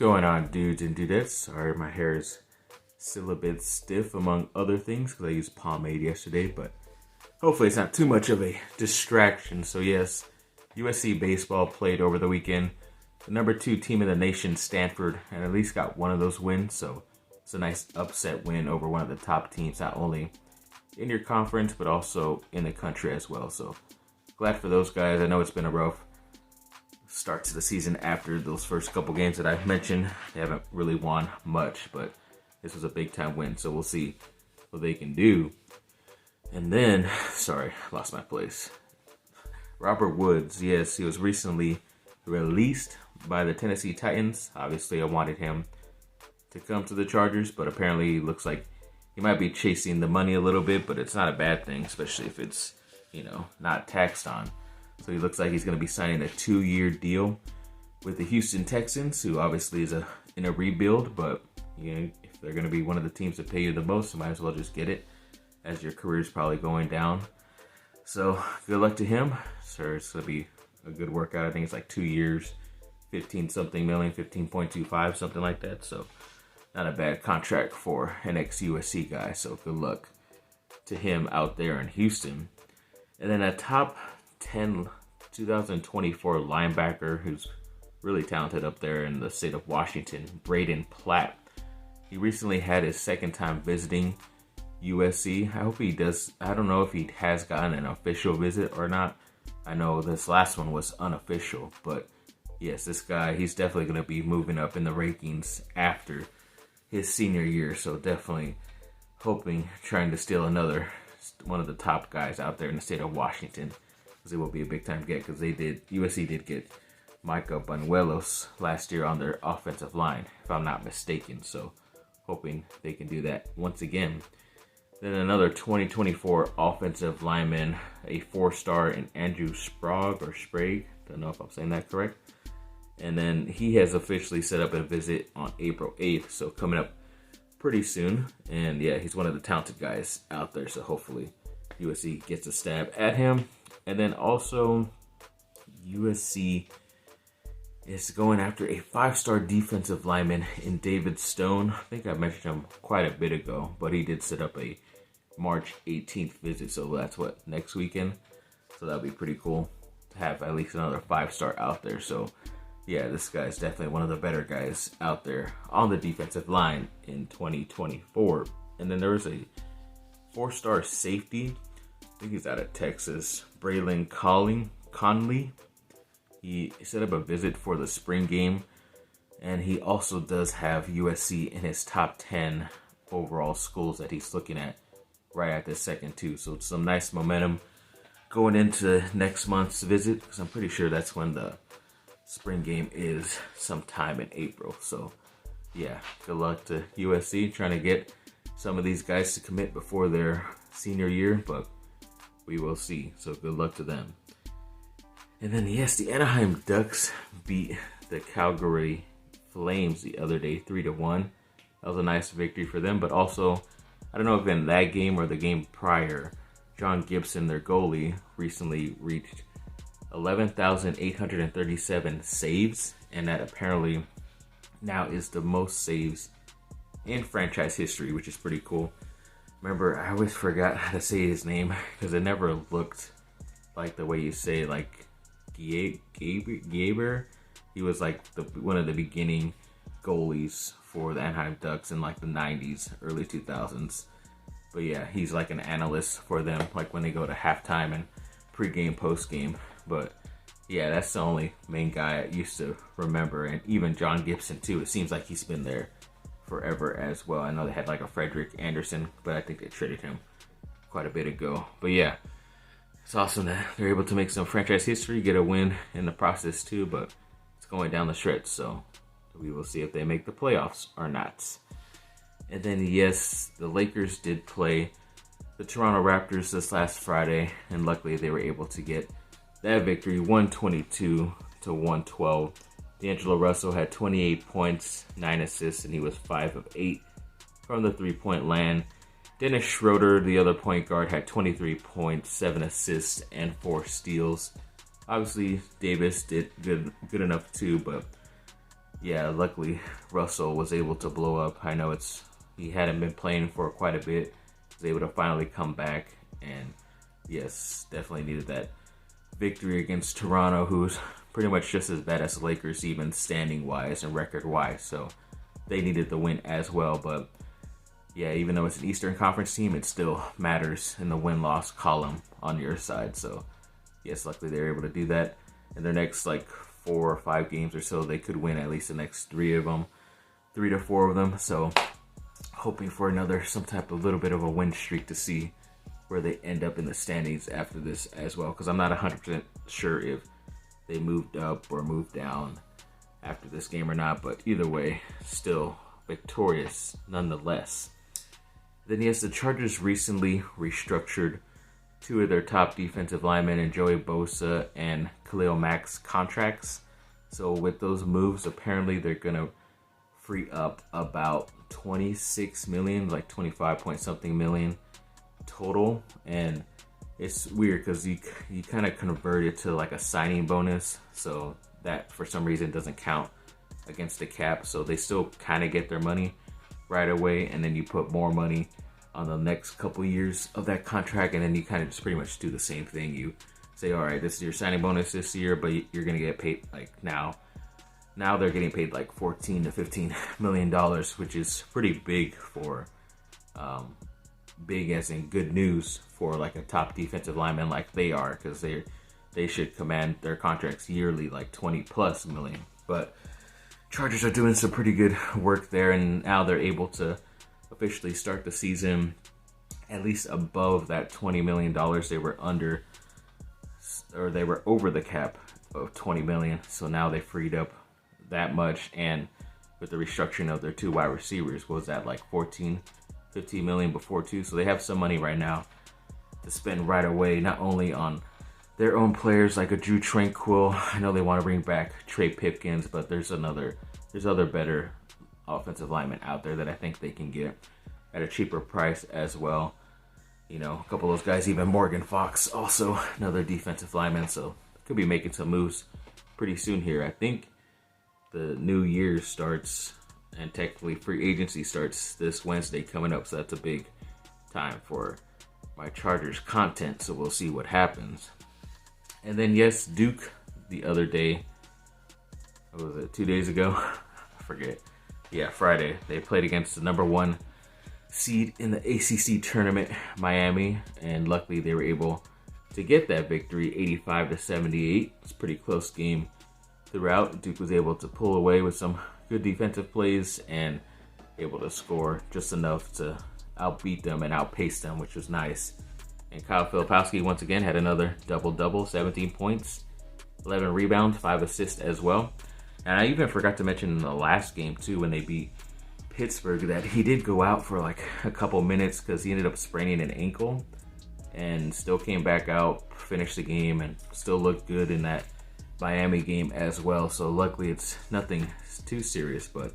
going on, dudes and dudettes? Sorry, my hair is still a bit stiff among other things because I used pomade yesterday, but hopefully it's not too much of a distraction. So yes, USC baseball played over the weekend. The number 2 team in the nation, Stanford, and at least got one of those wins, so it's a nice upset win over one of the top teams, not only in your conference, but also in the country as well. So glad for those guys. I know it's been a rough start to the season after those first couple games that I mentioned. They haven't really won much, but this was a big time win, so we'll see what they can do. And then, sorry, lost my place. Robert Woods, yes, he was recently released by the Tennessee Titans. Obviously, I wanted him to come to the Chargers, but apparently it looks like he might be chasing the money a little bit, but it's not a bad thing, especially if it's, not taxed on. So he looks like he's going to be signing a 2-year deal with the Houston Texans, who obviously is in a rebuild, but if they're going to be one of the teams that pay you the most, you might as well just get it, as your career is probably going down. So good luck to him. Sir, it's going to be a good workout. I think it's like 2 years, 15-something million, 15.25, something like that. So not a bad contract for an ex-USC guy. So good luck to him out there in Houston. And then a top 10 2024 linebacker who's really talented up there in the state of Washington, Braden Platt. He recently had his second time visiting USC. I hope he does. I don't know if he has gotten an official visit or not. I know this last one was unofficial, but yes, this guy, he's definitely going to be moving up in the rankings after his senior year. So definitely trying to steal another one of the top guys out there in the state of Washington, because it will be a big time get, because USC did get Micah Banuelos last year on their offensive line, if I'm not mistaken. So hoping they can do that once again. Then another 2024 offensive lineman, a 4-star in Andrew Sprague. Don't know if I'm saying that correct. And then he has officially set up a visit on April 8th, so coming up pretty soon. And yeah, he's one of the talented guys out there, so hopefully USC gets a stab at him. And then also USC is going after a 5-star defensive lineman in David Stone. I think I mentioned him quite a bit ago, but he did set up a March 18th visit, so that's next weekend. So that'll be pretty cool to have at least another 5-star out there. So yeah, this guy's definitely one of the better guys out there on the defensive line in 2024. And then there was a 4-star safety. I think he's out of Texas, Braylon Conley. He set up a visit for the spring game, and he also does have USC in his top 10 overall schools that he's looking at right at this second too. So some nice momentum going into next month's visit, because I'm pretty sure that's when the spring game is, sometime in April. So yeah, good luck to USC trying to get some of these guys to commit before their senior year, but we will see. So good luck to them. And then yes, the Anaheim Ducks beat the Calgary Flames the other day 3-1. That was a nice victory for them, but also, I don't know if in that game or the game prior, John Gibson, their goalie, recently reached 11,837 saves, and that apparently now is the most saves in franchise history, which is pretty cool. Remember, I always forgot how to say his name because it never looked like the way you say like Gaber. He was like one of the beginning goalies for the Anaheim Ducks in like the 90s, early 2000s. But yeah, he's like an analyst for them, like when they go to halftime and pregame, postgame. But yeah, that's the only main guy I used to remember. And even John Gibson too, it seems like he's been there forever as well. I know they had like a Frederick Anderson, but I think they traded him quite a bit ago. But yeah, it's awesome that they're able to make some franchise history, get a win in the process too, but it's going down the stretch, so we will see if they make the playoffs or not. And then yes, the Lakers did play the Toronto Raptors this last Friday, and luckily they were able to get that victory, 122-112. D'Angelo Russell had 28 points, 9 assists, and he was 5 of 8 from the 3-point land. Dennis Schroeder, the other point guard, had 23 points, 7 assists, and 4 steals. Obviously, Davis did good enough too, but yeah, luckily Russell was able to blow up. I know he hadn't been playing for quite a bit. Was able to finally come back, and yes, definitely needed that victory against Toronto, who's pretty much just as bad as the Lakers, even standing wise and record wise. So they needed the win as well. But yeah, even though it's an Eastern Conference team, it still matters in the win-loss column on your side. So yes, luckily they're able to do that. In their next like 4 or 5 games or so, they could win at least the next 3 of them, 3 to 4 of them. So hoping for some type of little bit of a win streak to see where they end up in the standings after this as well, because I'm not 100% sure if they moved up or moved down after this game or not, but either way, still victorious nonetheless. Then yes, the Chargers recently restructured 2 of their top defensive linemen in Joey Bosa and Khalil Mack's contracts. So with those moves, apparently they're gonna free up about 26 million, like 25 point something million total. And it's weird because you kind of convert it to like a signing bonus, so that for some reason doesn't count against the cap. So they still kind of get their money right away, and then you put more money on the next couple years of that contract, and then you kind of just pretty much do the same thing. You say, all right, this is your signing bonus this year, but you're gonna get paid like now they're getting paid like $14 to $15 million, which is pretty big for big as in good news for like a top defensive lineman like they are, because they should command their contracts yearly like 20 plus million. But Chargers are doing some pretty good work there, and now they're able to officially start the season at least above that $20 million they were under, or they were over the cap of 20 million. So now they freed up that much, and with the restructuring of their 2 wide receivers, what was that, like 15 million before too? So they have some money right now to spend right away, not only on their own players like a Drew Tranquill. I know they want to bring back Trey Pipkins, but there's other better offensive linemen out there that I think they can get at a cheaper price as well. You know, a couple of those guys, even Morgan Fox, also another defensive lineman. So could be making some moves pretty soon here. I think the new year starts, and technically free agency starts this Wednesday coming up. So that's a big time for my Chargers content. So we'll see what happens. And then yes, Duke the other day, what was it, 2 days ago? I forget. Yeah, Friday. They played against the number 1 seed in the ACC tournament, Miami, and luckily they were able to get that victory, 85-78. It's a pretty close game throughout. Duke was able to pull away with some good defensive plays and able to score just enough to outbeat them and outpace them, which was nice. And Kyle Filipowski once again had another double-double, 17 points, 11 rebounds, 5 assists as well. And I even forgot to mention in the last game too, when they beat Pittsburgh, that he did go out for like a couple minutes because he ended up spraining an ankle, and still came back out, finished the game, and still looked good in that Miami game as well. So luckily it's nothing too serious, but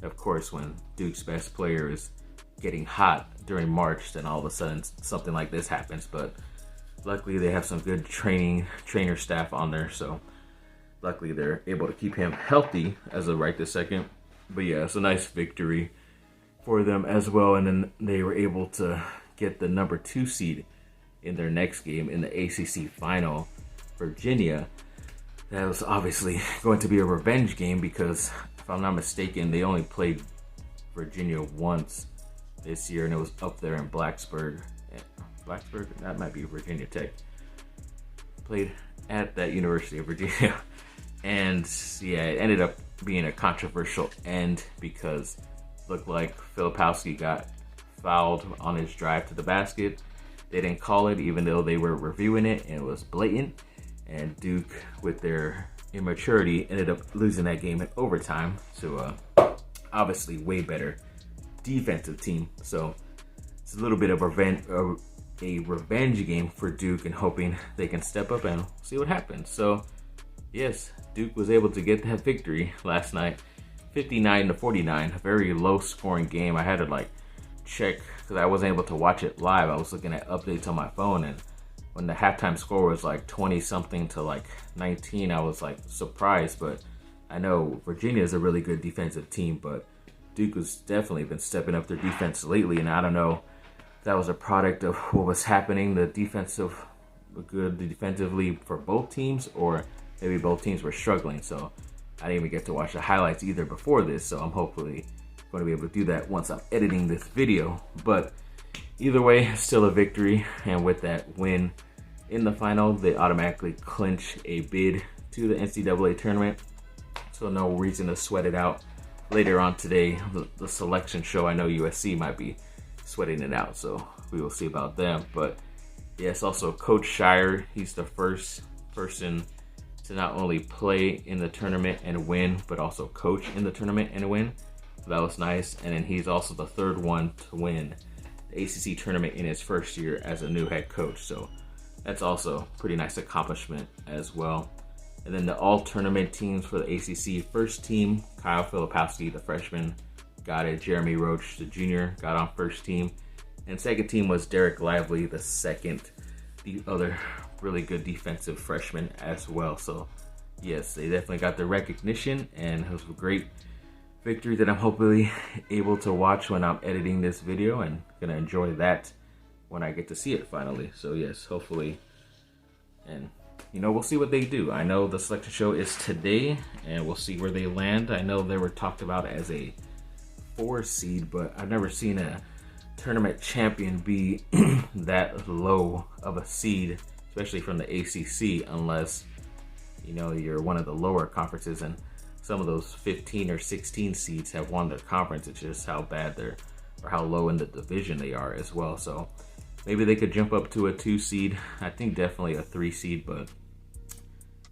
of course when Duke's best player is getting hot during March, then all of a sudden something like this happens. But luckily they have some good trainer staff on there, so luckily they're able to keep him healthy as of right this second. But yeah, it's a nice victory for them as well. And then they were able to get the number 2 seed in their next game in the ACC final, Virginia. That was obviously going to be a revenge game because, if I'm not mistaken, they only played Virginia once this year, and it was up there in Blacksburg. That might be Virginia Tech. Played at that University of Virginia. And yeah, it ended up being a controversial end because it looked like Filipowski got fouled on his drive to the basket. They didn't call it, even though they were reviewing it, and it was blatant. And Duke, with their immaturity, ended up losing that game in overtime to obviously way better defensive team. So it's a little bit of a revenge game for Duke, and hoping they can step up and see what happens. So yes, Duke was able to get that victory last night, 59-49, a very low scoring game. I had to check because I wasn't able to watch it live. I was looking at updates on my phone, and when the halftime score was 20 something to 19, I was surprised, but I know Virginia is a really good defensive team, but Duke has definitely been stepping up their defense lately, and I don't know if that was a product of what was happening, defensively for both teams, or maybe both teams were struggling. So I didn't even get to watch the highlights either before this, so I'm hopefully going to be able to do that once I'm editing this video. But either way, still a victory, and with that win in the final, they automatically clinch a bid to the NCAA tournament. So no reason to sweat it out. Later on today, the selection show, I know USC might be sweating it out, so we will see about them. But yes, also Coach Shire, he's the first person to not only play in the tournament and win, but also coach in the tournament and win. So that was nice. And then he's also the third one to win the ACC tournament in his first year as a new head coach. So that's also a pretty nice accomplishment as well. And then the all-tournament teams for the ACC: first team, Kyle Filipowski, the freshman, got it. Jeremy Roach, the junior, got on first team. And second team was Derek Lively, the other really good defensive freshman as well. So yes, they definitely got the recognition, and it was a great victory that I'm hopefully able to watch when I'm editing this video, and gonna enjoy that when I get to see it finally. So yes, hopefully, and we'll see what they do. I know the selection show is today, and we'll see where they land. I know they were talked about as a 4 seed, but I've never seen a tournament champion be that low of a seed, especially from the ACC, unless you're one of the lower conferences, and some of those 15 or 16 seeds have won their conference. It's just how bad or how low in the division they are as well. So maybe they could jump up to a 2 seed. I think definitely a 3 seed, but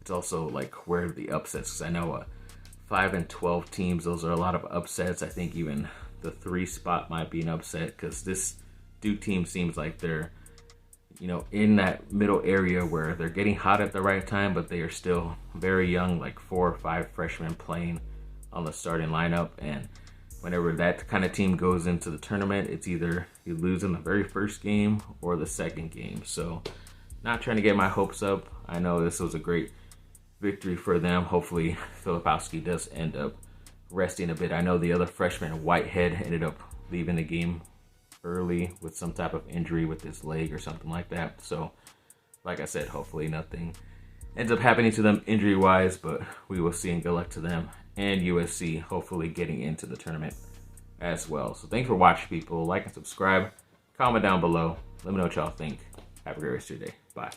it's also like where the upsets, because I know 5 and 12 teams, those are a lot of upsets. I think even the 3 spot might be an upset, because this Duke team seems like they're in that middle area where they're getting hot at the right time, but they are still very young, like 4 or 5 freshmen playing on the starting lineup. And whenever that kind of team goes into the tournament, it's either you lose in the very first game or the second game. So not trying to get my hopes up. I know this was a great victory for them. Hopefully Filipowski does end up resting a bit. I know the other freshman, Whitehead, ended up leaving the game early with some type of injury with his leg or something like that. So like I said, hopefully nothing ends up happening to them injury wise, but we will see, and good luck to them and USC hopefully getting into the tournament as well. So thanks for watching, people. Like and subscribe, comment down below, let me know what y'all think. Have a great rest of your day. Bye.